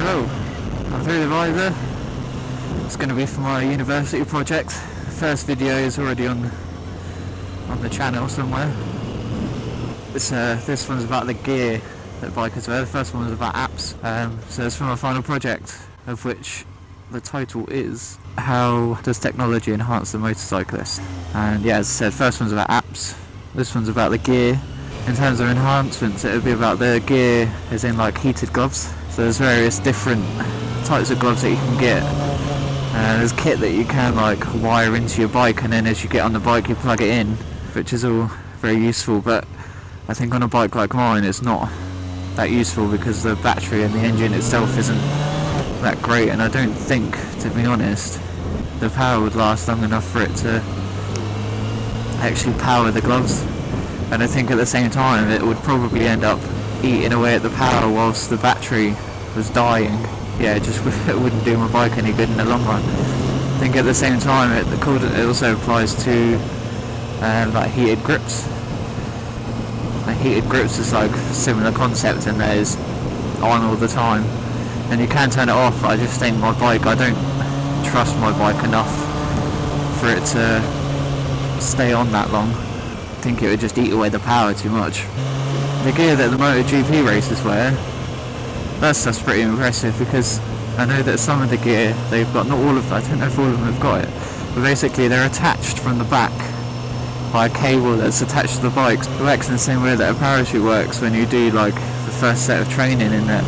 Hello, I'm through the Visor. It's going to be for my university project. The first video is already on the channel somewhere. This one's about the gear that bikers wear. The first one was about apps. So it's for my final project, of which the title is How Does Technology Enhance the Motorcyclist? And yeah, as I said, first one's about apps. This one's about the gear. In terms of enhancements, it would be about the gear as in like heated gloves. So there's various different types of gloves that you can get. There's kit that you can like wire into your bike, and then as you get on the bike you plug it in, which is all very useful, but I think on a bike like mine it's not that useful because the battery and the engine itself isn't that great, and I don't think, to be honest, the power would last long enough for it to actually power the gloves. And I think at the same time it would probably end up eating away at the power whilst the battery was dying. Yeah, it wouldn't do my bike any good in the long run. I think at the same time it also applies to like heated grips. Like heated grips is like similar concept, and that is on all the time, and you can turn it off. I just think my bike, I don't trust my bike enough for it to stay on that long. I think it would just eat away the power too much. The gear that the MotoGP racers wear, that's pretty impressive, because I know that some of the gear they've got, not all of them, I don't know if all of them have got it, but basically they're attached from the back by a cable that's attached to the bike. It works in the same way that a parachute works when you do like the first set of training, in that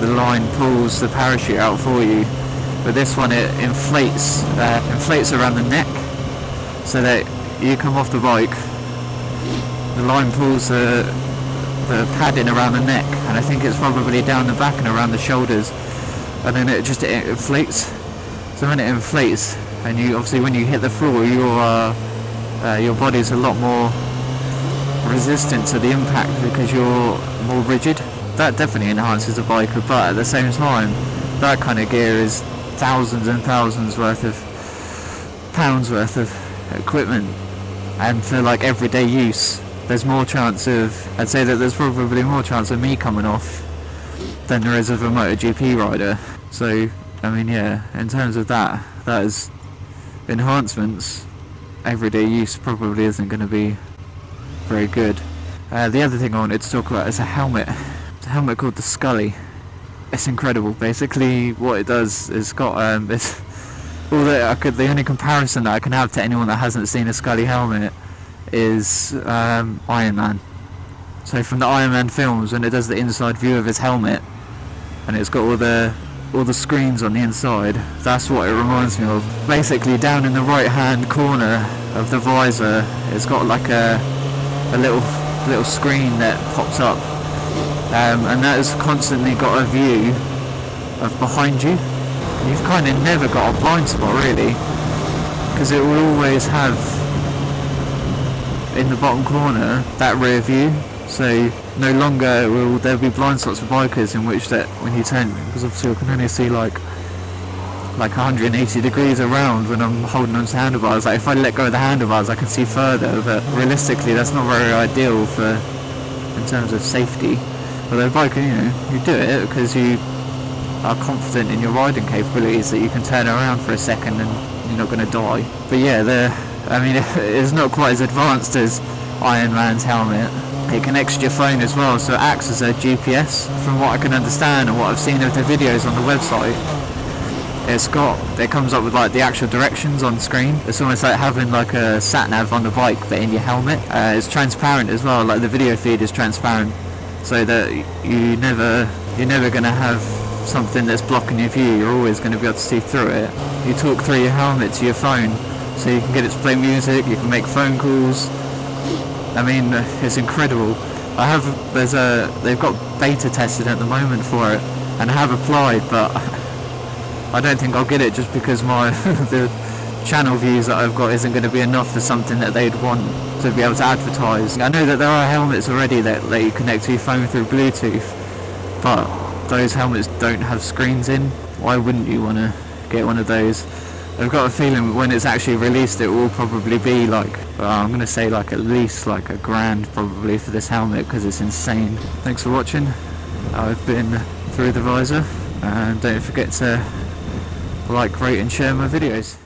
the line pulls the parachute out for you. But this one, it inflates around the neck, so that you come off the bike, the line pulls the padding around the neck, and I think it's probably down the back and around the shoulders, and then it inflates. So when it inflates, and you obviously when you hit the floor, your body's a lot more resistant to the impact because you're more rigid. That definitely enhances a biker, but at the same time, that kind of gear is thousands and thousands pounds worth of equipment, and for like everyday use, there's more chance of, I'd say that there's probably more chance of me coming off than there is of a MotoGP rider. So I mean, yeah, in terms of that is enhancements. Everyday use probably isn't going to be very good. The other thing I wanted to talk about is a helmet. It's a helmet called the Skully. It's incredible. Basically what it does is got the only comparison that I can have to anyone that hasn't seen a Skully helmet is Iron Man. So from the Iron Man films, when it does the inside view of his helmet and it's got all the screens on the inside, that's what it reminds me of. Basically down in the right hand corner of the visor, it's got like a little screen that pops up, and that has constantly got a view of behind you. You've kind of never got a blind spot really, because it will always have in the bottom corner that rear view. So no longer will there be blind spots for bikers in which that when you turn, because obviously I can only see like 180 degrees around when I'm holding onto handlebars. Like if I let go of the handlebars I can see further, but realistically that's not very ideal in terms of safety. Although biking, you do it because you are confident in your riding capabilities that you can turn around for a second and you're not going to die. But yeah, I mean, it's not quite as advanced as Iron Man's helmet. It connects to your phone as well, so it acts as a GPS. From what I can understand and what I've seen of the videos on the website, it comes up with like the actual directions on screen. It's almost like having like a sat nav on the bike but in your helmet. It's transparent as well, like the video feed is transparent, so that you're never going to have something that's blocking your view. You're always going to be able to see through it. You talk through your helmet to your phone, so you can get it to play music, you can make phone calls. I mean, it's incredible. They've got beta tested at the moment for it, and I have applied, but I don't think I'll get it just because the channel views that I've got isn't going to be enough for something that they'd want to be able to advertise. I know that there are helmets already that let you connect to your phone through Bluetooth, but those helmets don't have screens in. Why wouldn't you want to get one of those? I've got a feeling when it's actually released it will probably be like, I'm going to say like at least like $1,000 probably for this helmet, because it's insane. Thanks for watching. I've been through the visor, and don't forget to like, rate and share my videos.